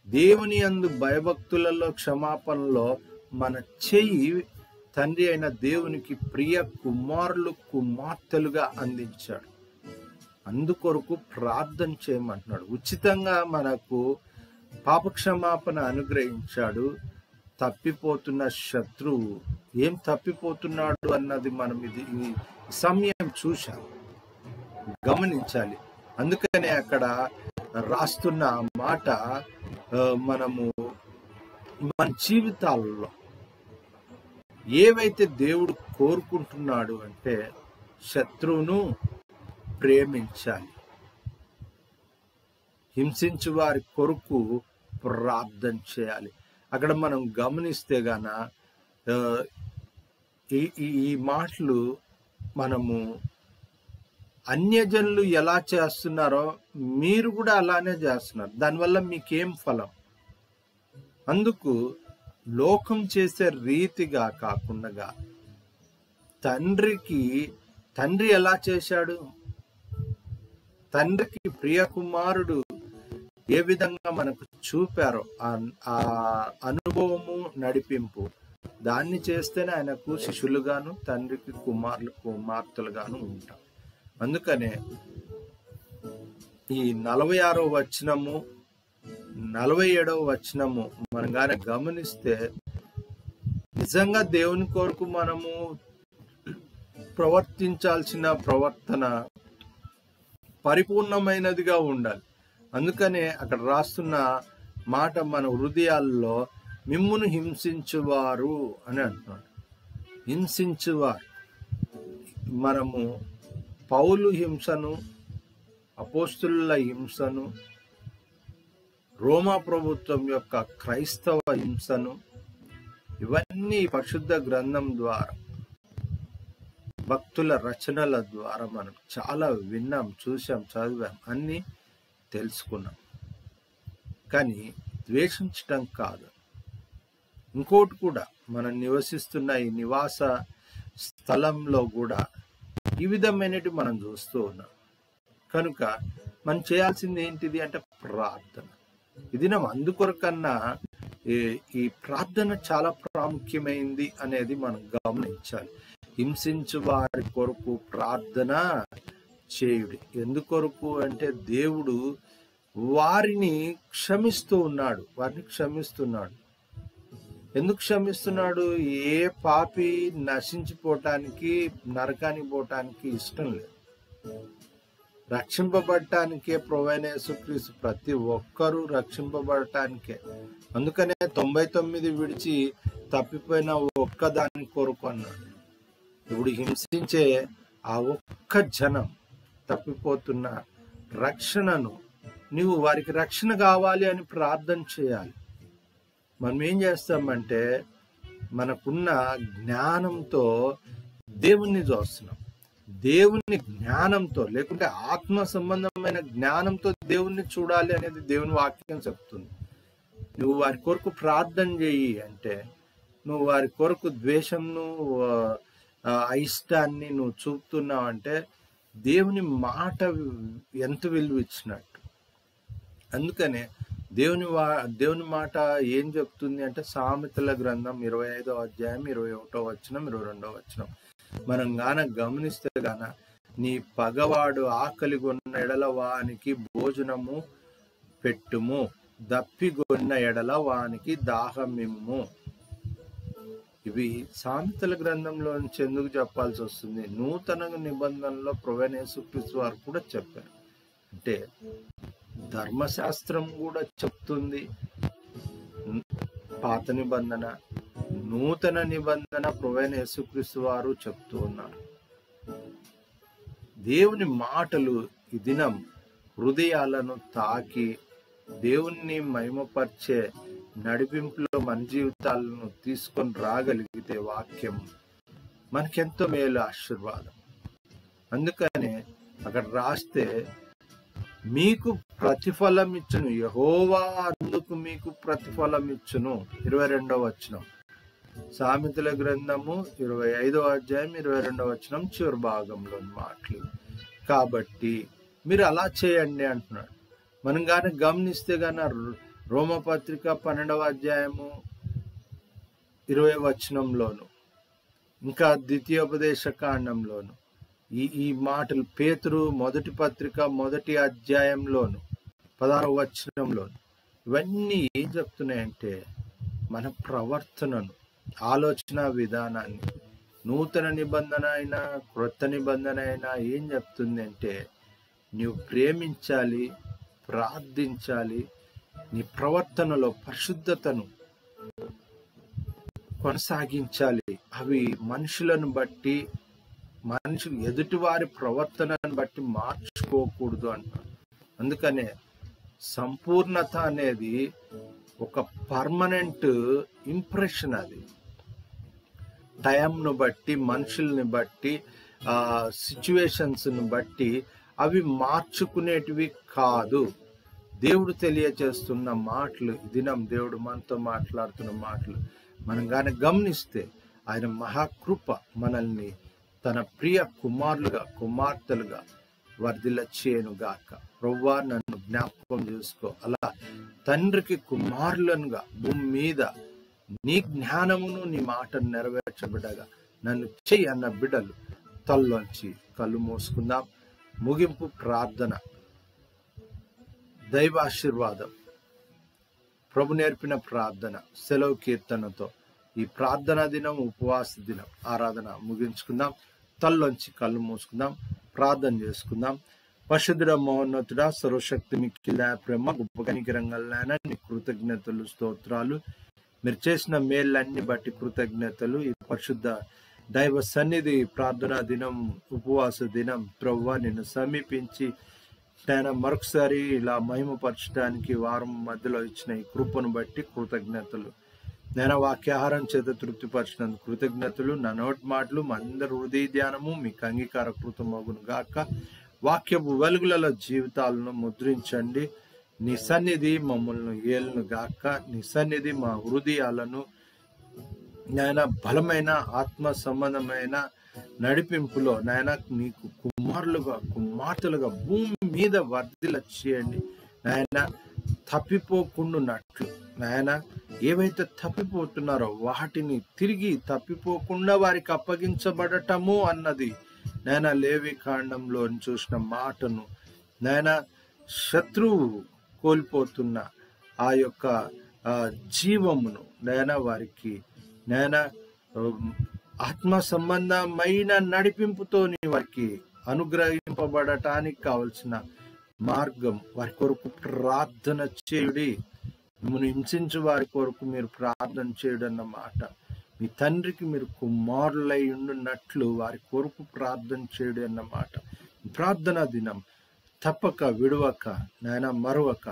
దేవుని యందు భయభక్తులలో క్షమాపణలో మన చెయ్యి తండ్రి అయిన దేవునికి ప్రియ కుమారులు కుమార్తెలుగా అందించాడు. అందుకొరకు ప్రార్థన చేయమంటున్నాడు. ఉచితంగా మనకు పాపక్షమాపణ అనుగ్రహించాడు. తప్పిపోతున్న శత్రువు ఏం తప్పిపోతున్నాడు అన్నది మనం ఈ సమయం చూశాం, గమనించాలి. అందుకనే అక్కడ రాస్తున్న మాట మనము మన జీవితాలలో ఏవైతే దేవుడు కోరుకుంటున్నాడు అంటే శత్రువును ప్రేమించాలి, హింసించు వారి కొరకు ప్రార్థన చేయాలి. అక్కడ మనం గమనిస్తే గాన ఈ మాటలు మనము అన్యజనులు ఎలా చేస్తున్నారో మీరు కూడా అలానే చేస్తున్నారు. దానివల్ల మీకేం ఫలం? అందుకు లోకం చేసే రీతిగా కాకుండా తండ్రి ఎలా చేశాడు, తండ్రికి ప్రియ కుమారుడు ఏ విధంగా మనకు చూపారో ఆ అనుభవము నడిపింపు దాన్ని చేస్తేనే ఆయనకు శిష్యులుగాను తండ్రికి కుమార్తెలుగాను ఉంటాం. అందుకనే ఈ 46వ వచనము 47వ వచనము మనం గానే గమనిస్తే నిజంగా దేవుని కొరకు మనము ప్రవర్తించాల్సిన ప్రవర్తన పరిపూర్ణమైనదిగా ఉండాలి. అందుకనే అక్కడ రాస్తున్న మాట మన హృదయాల్లో మిమ్మును హింసించువారు అని అంటున్నాడు. హింసించువారు మనము పౌలు హింసను, అపోస్తుల హింసను, రోమా ప్రభుత్వం యొక్క క్రైస్తవ హింసను ఇవన్నీ పరిశుద్ధ గ్రంథం ద్వారా భక్తుల రచనల ద్వారా మనం చాలా విన్నాం, చూసాం, చదివాం, అన్నీ తెలుసుకున్నాం. కానీ ద్వేషించటం కాదు. ఇంకోటి కూడా మనం నివసిస్తున్న ఈ నివాస స్థలంలో కూడా ఈ విధమైనవి మనం చూస్తూ ఉన్నాం. కనుక మనం చేయాల్సింది ఏంటిది అంటే ప్రార్థన. ఇది నా అందుకొరకన్నా ఈ ప్రార్థన చాలా ప్రాముఖ్యమైంది అనేది మనం గమనించాలి. హింసించు వారి కొరకు ప్రార్థన చేయుడి. ఎందుకొరకు అంటే దేవుడు వారిని క్షమిస్తున్నాడు. ఎందుకు క్షమిస్తున్నాడు? ఏ పాపి నశించిపోవటానికి, నరకానికి పోవటానికి ఇష్టం లేదు. రక్షింపబడటానికే ప్రభువైన యేసుక్రీస్తు ప్రతి ఒక్కరూ రక్షింపబడటానికే. అందుకనే 99 విడిచి తప్పిపోయిన ఒక్కదాని కొరకు అన్నాడు. ఇప్పుడు హింసించే ఆ ఒక్క జనం తప్పిపోతున్న రక్షణను నువ్వు వారికి రక్షణ కావాలి అని ప్రార్థన చేయాలి. మనం ఏం చేస్తామంటే మనకున్న జ్ఞానంతో దేవుణ్ణి చూస్తున్నాం. దేవుని జ్ఞానంతో లేకుంటే ఆత్మ సంబంధమైన జ్ఞానంతో దేవుణ్ణి చూడాలి అనేది దేవుని వాక్యం చెప్తుంది. నువ్వు వారి కొరకు ప్రార్థన చేయి అంటే నువ్వు వారి కొరకు ద్వేషంను, అయిష్టాన్ని నువ్వు చూపుతున్నావు అంటే దేవుని మాట ఎంత విలువ ఇచ్చినట్టు. అందుకనే దేవుని మాట ఏం చెప్తుంది అంటే సామెతల గ్రంథం 25వ అధ్యాయం 21వ వచనం 22వ వచనం మనం గాన గమనిస్తే గాన నీ పగవాడు ఆకలిగొన్న ఎడల వానికి భోజనము పెట్టుము, దప్పిగొన్న ఎడల వానికి దాహమిమ్ము. ఇవి సామెతల గ్రంథంలో నుంచి ఎందుకు చెప్పాల్సి వస్తుంది? నూతన నిబంధనలో ప్రభువైన యేసుక్రీస్తు వారు కూడా చెప్పారు. అంటే ధర్మశాస్త్రం కూడా చెప్తుంది, పాత నిబంధన, నూతన నిబంధన ప్రభువైన యేసుక్రీస్తు వారు చెప్తూ ఉన్నారు. దేవుని మాటలు ఈ దినం హృదయాలను తాకి దేవుణ్ణి మహిమపరిచే నడిపింపులో మన జీవితాలను తీసుకొని రాగలిగితే వాక్యం మనకెంతో మేలు, ఆశీర్వాదం. అందుకనే అక్కడ రాస్తే మీకు ప్రతిఫలం ఇచ్చును, యెహోవా అందుకు మీకు ప్రతిఫలం ఇచ్చును. 22వ వచనం సామెతల గ్రంథము 25వ అధ్యాయం 22వ వచనం చివరి భాగంలో మాటలు. కాబట్టి మీరు అలా చేయండి అంటున్నాడు. మనం కానీ గమనిస్తే గాన రోమపత్రిక 12వ అధ్యాయము 20వ వచనంలోను, ఇంకా ద్వితీయోపదేశ కాండంలోను ఈ మాటలు పేతురు మొదటి పత్రిక 1వ అధ్యాయంలోను 16వ వచనంలోను ఇవన్నీ ఏం చెప్తున్నాయంటే మన ప్రవర్తనను, ఆలోచన విధానాన్ని, నూతన నిబంధన అయినా క్రొత్త నిబంధన అయినా ఏం చెప్తుంది అంటే నీవు ప్రేమించాలి, ప్రార్థించాలి, నీ ప్రవర్తనలో పరిశుద్ధతను కొనసాగించాలి. అవి మనుషులను బట్టి, మనుషులు ఎదుటివారి ప్రవర్తనను బట్టి మార్చుకోకూడదు అంటారు. అందుకనే సంపూర్ణత అనేది ఒక పర్మనెంట్ ఇంప్రెషన్. అది టైంను బట్టి, మనుషుల్ని బట్టి, సిచ్యువేషన్స్ని బట్టి అవి మార్చుకునేటివి కాదు. దేవుడు తెలియచేస్తున్న మాటలు, దినం దేవుడు మనతో మాట్లాడుతున్న మాటలు మనం కానీ గమనిస్తే ఆయన మహాకృప మనల్ని తన ప్రియ కుమారులుగా, కుమార్తెలుగా వర్ధిల్ల చేయనుగాక. ప్రభువా నన్ను జ్ఞాపకం చేసుకో. అలా తండ్రికి కుమారులనుగా భూమి మీద నీ జ్ఞానమును నీ మాటను నెరవేర్చబడగా నన్ను చెయ్యి అన్న బిడ్డలు తల్లోంచి కళ్ళు మూసుకుందాం. ముగింపు ప్రార్థన. దైవ ఆశీర్వాదం, ప్రభు నేర్పిన ప్రార్థన, సెలవు కీర్తనతో ఈ ప్రార్థనా దినం, ఉపవాస దినం, ఆరాధన ముగించుకుందాం. తల్లోంచి కళ్ళు మూసుకుందాం, ప్రార్థన చేసుకుందాం. పరిశుద్ధుడ, మహోన్నతుడ, సర్వశక్తి మిక్కిల ప్రేమ, గొప్ప కనికరంగలైన నీ కృతజ్ఞతలు, స్తోత్రాలు. మీరు చేసిన మేళ్ళన్ని బట్టి కృతజ్ఞతలు. ఈ పరిశుద్ధ దైవ సన్నిధి ప్రార్థనా దినం, ఉపవాస దినం ప్రభువా నిన్ను సమీపించి ఆయన మరొకసారి ఇలా మహిమపరచడానికి వారం మధ్యలో ఇచ్చిన ఈ కృపను బట్టి కృతజ్ఞతలు. నేను వాక్యాహారం చేత తృప్తిపరిచినందుకు కృతజ్ఞతలు. నా నోటి మాటలు మా అందరి హృదయ ధ్యానము మీకు అంగీకారకృతమగును గాక. వాక్యపు వెలుగులలో జీవితాలను ముద్రించండి. నీ సన్నిధి మమ్మల్ని ఏలును గాక. నీ సన్నిధి మా హృదయాలను నాయన బలమైన ఆత్మ సంబంధమైన నడిపింపులో నాయన నీకు కుమారులుగా, కుమార్తెలుగా భూమి మీద వర్ధిల్ల చేయండి నాయన. తప్పిపోకుండానట్లు నాయన, ఏవైతే తప్పిపోతున్నారో వాటిని తిరిగి తప్పిపోకుండా వారికి అప్పగించబడటము అన్నది నాయన లేవి కాండంలో చూసిన మాటను నాయన, శత్రువు కోల్పోతున్న ఆ యొక్క జీవమును నాయన వారికి నాయన ఆత్మ సంబంధమైన నడిపింపుతో వారికి అనుగ్రహింపబడటానికి కావలసిన మార్గం వారి కొరకు ప్రార్థన చేయుడి. మిమ్మల్ని హింసించు వారి కొరకు మీరు ప్రార్థన చేయడం అన్నమాట. మీ తండ్రికి మీరు కుమారులై ఉండున్నట్లు వారి కొరకు ప్రార్థన చేయడు అన్నమాట. ప్రార్థనా దినం తప్పక విడవక నాయన మరొక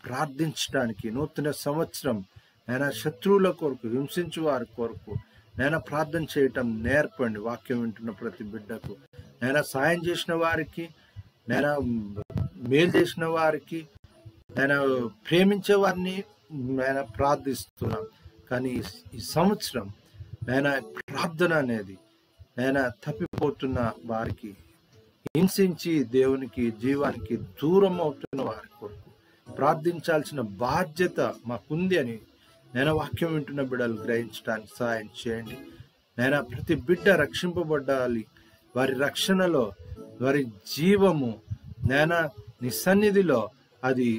ప్రార్థించడానికి నూతన సంవత్సరం నాయన శత్రువుల కొరకు, హింసించు వారి కొరకు నాయన ప్రార్థన చేయటం నేర్పండి. వాక్యం వింటున్న ప్రతి బిడ్డకు నాయన సాయం చేసిన వారికి, నాయన మేలు చేసిన వారికి, నాయన ప్రేమించే వారిని నాయన ప్రార్థిస్తున్నాం. కానీ ఈ సంవత్సరం నాయన ప్రార్థన అనేది నాయన తప్పిపోతున్న వారికి, హింసించి దేవునికి జీవానికి దూరం అవుతున్న వారి కొరకు ప్రార్థించాల్సిన బాధ్యత మాకుంది అని నేను వాక్యం వింటున్న బిడ్డలు గ్రహించడానికి సహాయం చేయండి. నేను ప్రతి బిడ్డ రక్షింపబడాలి. వారి రక్షణలో, వారి జీవము నేను నీ సన్నిధిలో అది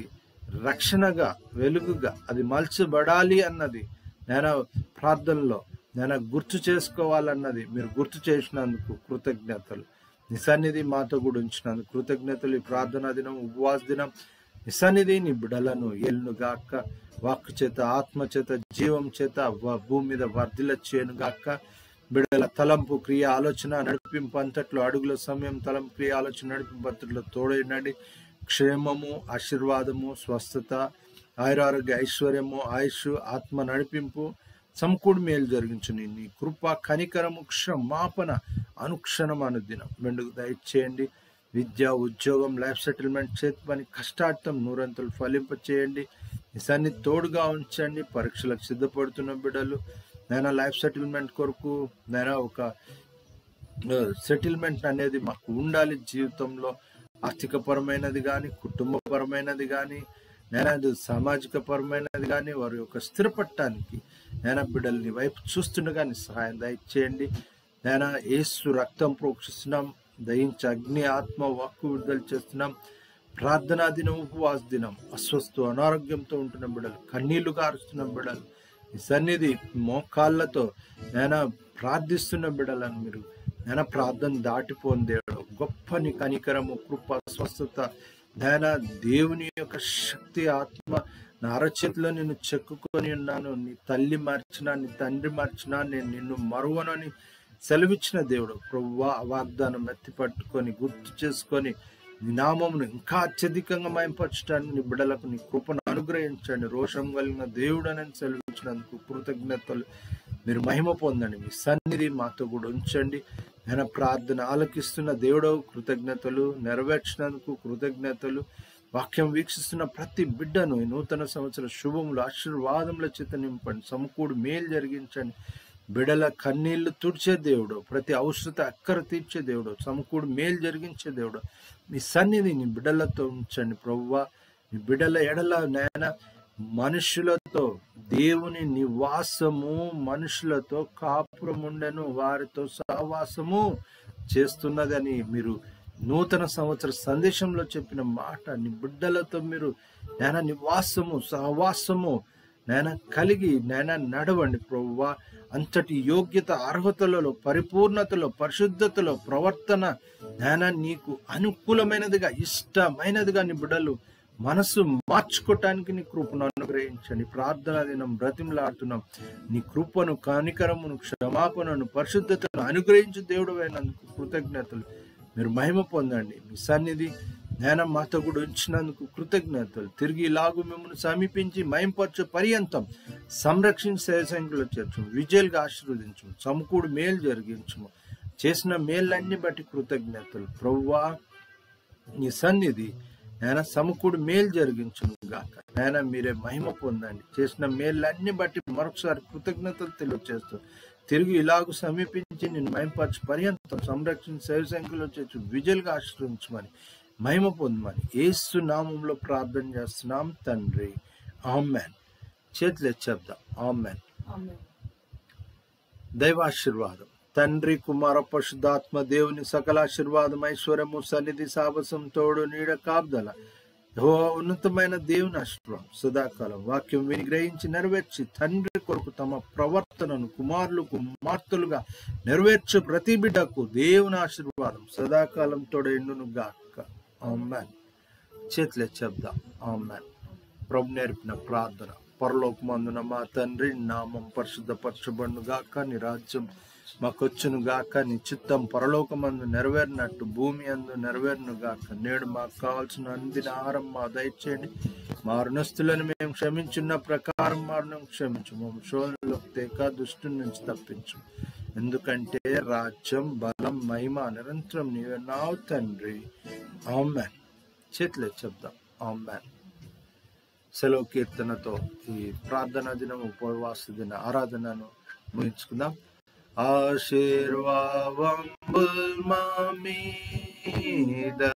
రక్షణగా, వెలుగుగా అది మలచబడాలి అన్నది నేను ప్రార్థనలో నేను గుర్తు చేసుకోవాలన్నది మీరు గుర్తు చేసినందుకు కృతజ్ఞతలు. నీ సన్నిధి మాతో కూడా ఉంచినందుకు కృతజ్ఞతలు. ఈ ప్రార్థనా దినం, ఉపవాస దినం నీ సన్నిధి నీ బిడ్డలను ఏలును గాక. వాక్కు చేత, ఆత్మ చేత, జీవం చేత భూమి మీద వర్ధిల్ల చేయను గాక. బిడ్డల తలంపు, క్రియ, ఆలోచన, నడిపింపు అంతట్లో అడుగుల సమయం, తలంపు, క్రియ, ఆలోచన, నడిపింపు అంతట్లో తోడైనండి. క్షేమము, ఆశీర్వాదము, స్వస్థత, ఆయురారోగ్య, ఐశ్వర్యము, ఆయుష్, ఆత్మ నడిపింపు, సమకూడి మేలు జరిగించుని. నీ కృప, కనికరము, క్షమాపణ అనుక్షణం అనుదినం మెండుకు దయచేయండి. విద్య, ఉద్యోగం, లైఫ్ సెటిల్మెంట్, చేతి పని, కష్టార్థం నూరంతలు ఫలింప చేయండి. ఈ సన్నిధి తోడుగా ఉంచండి. పరీక్షలకు సిద్ధపడుతున్న బిడ్డలు నేను లైఫ్ సెటిల్మెంట్ కొరకు నేను ఒక సెటిల్మెంట్ అనేది మాకు ఉండాలి జీవితంలో. ఆర్థికపరమైనది కానీ, కుటుంబపరమైనది కానీ నేను అది సామాజిక పరమైనది కానీ వారి యొక్క స్థిరపడటానికి నేను బిడ్డల్ని వైపు చూస్తుండగానే సహాయం దయచేయండి. నేను యేసు రక్తం ప్రోక్షిస్తున్నాం, దయించి అగ్ని ఆత్మ వాక్కు విడుదల చేస్తున్నాం. ప్రార్థనా దినం, ఉపవాస దినం, అస్వస్థ అనారోగ్యంతో ఉంటున్న బిడ్డలు, కన్నీళ్లు కారుస్తున్న బిడ్డలు, ఈ సన్నిధి మోకాళ్ళతో నేను ప్రార్థిస్తున్న బిడ్డలను మీరు నేను ప్రార్థన దాటిపోని దేవుడు, గొప్ప నీ కనికరము, కృప, స్వస్థత, నేను దేవుని యొక్క శక్తి, ఆత్మ నా అరచేతిలో నిన్ను చెక్కుకొని ఉన్నాను. నీ తల్లి మార్చినా, నీ తండ్రి మార్చినా నేను నిన్ను మరువనని సెలవిచ్చిన దేవుడు. ప్రభువా, వాగ్దానం ఎత్తి పట్టుకొని గుర్తు చేసుకొని నీ నామమును ఇంకా అత్యధికంగా మయంపరచడానికి నీ బిడ్డలకు నీ కృపను అనుగ్రహించండి. రోషం కలిగిన దేవుడు అని సెలవిచ్చినందుకు కృతజ్ఞతలు. మీరు మహిమ పొందండి. మీ సన్నిధి మాతో కూడా ఉంచండి. నేను ప్రార్థన ఆలకిస్తున్న దేవుడు కృతజ్ఞతలు, నెరవేర్చినందుకు కృతజ్ఞతలు. వాక్యం వీక్షిస్తున్న ప్రతి బిడ్డను ఈ నూతన సంవత్సర శుభములు, ఆశీర్వాదముల చేత నింపండి. సమకూడు మేలు జరిగించండి. బిడల కన్నీళ్లు తుడిచే దేవుడు, ప్రతి అవసరత అక్కర తీర్చే దేవుడు, సమకూడు మేలు జరిగించే దేవుడు. మీ సన్నిధి నీ బిడ్డలతో ఉంచండి ప్రభువా. నీ బిడ్డల ఎడల నాయన మనుషులతో దేవుని నివాసము, మనుషులతో కాపురముండెను, వారితో సహవాసము చేస్తున్నదని మీరు నూతన సంవత్సర సందేశంలో చెప్పిన మాట. నీ బిడ్డలతో మీరు నాయన నివాసము, సహవాసము నాయన కలిగి నాయన నడవండి ప్రభువా. అంతటి యోగ్యత, అర్హతలలో, పరిపూర్ణతలో, పరిశుద్ధతలో, ప్రవర్తన నాయన నీకు అనుకూలమైనదిగా, ఇష్టమైనదిగా నీ బిడ్డలు మనసు మార్చుకోవటానికి నీ కృపను అనుగ్రహించండి. ప్రార్థన దినం బ్రతిమలాడుతున్నాం. నీ కృపను, కనికరమును, క్షమాపణను, పరిశుద్ధతను అనుగ్రహించు దేవుడు అయినందుకు కృతజ్ఞతలు. మీరు మహిమ పొందండి. మీ సన్నిధి జ్ఞానం మాతో కూడా ఉంచినందుకు కృతజ్ఞతలు. తిరిగి ఇలాగూ మిమ్మల్ని సమీపించి మహింపరచు పర్యంతం సంరక్షించి సేవసంఖ్యలో చేర్చు, విజయాలుగా ఆశీర్వదించు, సమకూడు మేలు జరిగించము. చేసిన మేళ్ళన్ని బట్టి కృతజ్ఞతలు ప్రభువా. నీ సన్నిధి నాయన సమకూడు మేలు జరిగించును గాక. నాయన మీరే మహిమ పొందండి. చేసిన మేళ్ళన్ని బట్టి మరొకసారి కృతజ్ఞతలు తెలియజేస్తూ తిరిగి ఇలాగూ సమీపించి నేను మహింపరచు పర్యంతం సంరక్షణ సేవ సంఖ్యలో చేర్చు, విజయాలుగా ఆశ్రయించమని, మహిమ పొందమని యేసు నామంలో ప్రార్థన చేస్తున్నాం తండ్రి. ఆమెన్. చేతులు చెప్దాం. ఆమెన్. దైవాశీర్వాదం, తండ్రి, కుమార, పరిశుద్ధాత్మ దేవుని సకల ఆశీర్వాదం, ఐశ్వర్యము, సన్నిధి, సాహసం, తోడు, నీడ, కాపుదల, యెహోవా ఉన్నతమైన దేవుని ఆశీర్వాదం సదాకాలం వాక్యం విని గ్రహించి నెరవేర్చి తండ్రి కొరకు తమ ప్రవర్తనను కుమారులు, కుమార్తెలుగా నెరవేర్చు ప్రతి బిడ్డకు దేవుని ఆశీర్వాదం సదాకాలం తోడైండును గాక. ఆమెన్. చేతులే చెప్దాం. ఆమెన్. ప్రభు నేర్పిన ప్రార్థన. పరలోకమందున మా తండ్రి, నామం పరిశుద్ధపరచబడును గాక, నీ రాజ్యం మాకొచ్చును గాక, నీ చిత్తం పరలోకమందు నెరవేరినట్టు భూమి అందు నెరవేరును గాక. నేడు మాకు కావాల్సిన అందిన ఆహారం మా దయచేయండి. మా రుణస్తులను మేము క్షమించున్న ప్రకారం మారును క్షమించు. మేము శోధనలోకి తేక దుష్టు నుంచి తప్పించు. ఎందుకంటే రాజ్యం, బలం, మహిమ నిరంతరం నీవే నావు తండ్రి. ఆమెన్. చేతులే చెప్దాం. ఆమెన్. సెలవు కీర్తనతో ఈ ప్రార్థనా దినం, ఉపవాస దిన ఆరాధనను ముగించుకుందాం. ఆశీర్వాదంబుల్ మా మీద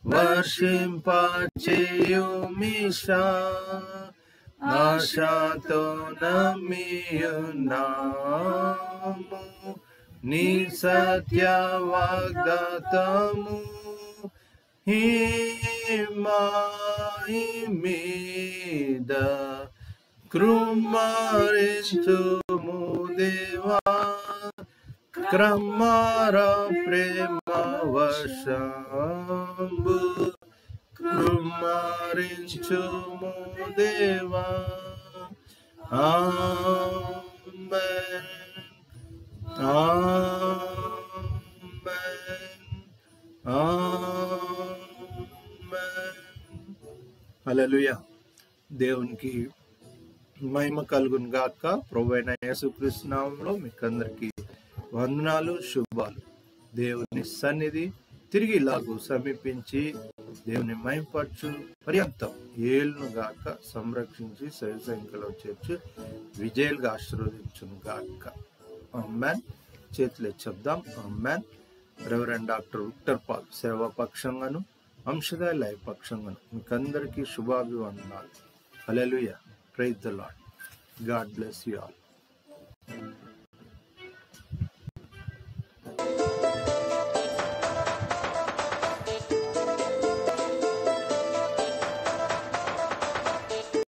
వర్షింపచేయుమిషా, ఆశతో నమ్మియున్నాము నీ సత్య వాగ్దాతము. హిమాయి మీద కృమ్మరించుము దేవా, క్రమార ప్రేమ వశంబు కృమ్మరించుము దేవా. ఆమేన్. ఆమేన్. ఆమేన్. హల్లెలూయా. దేవునికి మహిమ కలుగును గాక. ప్రభువైన యేసుక్రీస్తు నామములో మీకు అందరికీ వందనాలు, శుభాలు. దేవుని సన్నిధి తిరిగి ఇలాగూ సమీపించి దేవుని మహిమపరచు పర్యంతం ఏలును గాక, సంరక్షించి సరి సంఖ్యలో చేర్చి విజయాలుగా ఆశీర్వదించును గాక. ఆమెన్. చేతులు చెప్దాం. Amen. Reverend doctor Victor Paul సేవా పక్షంగాను అంశదాయ లైవ్ పక్షంగా మీకందరికీ శుభాభివందనాలు. Hallelujah. Praise the lord. God bless you all.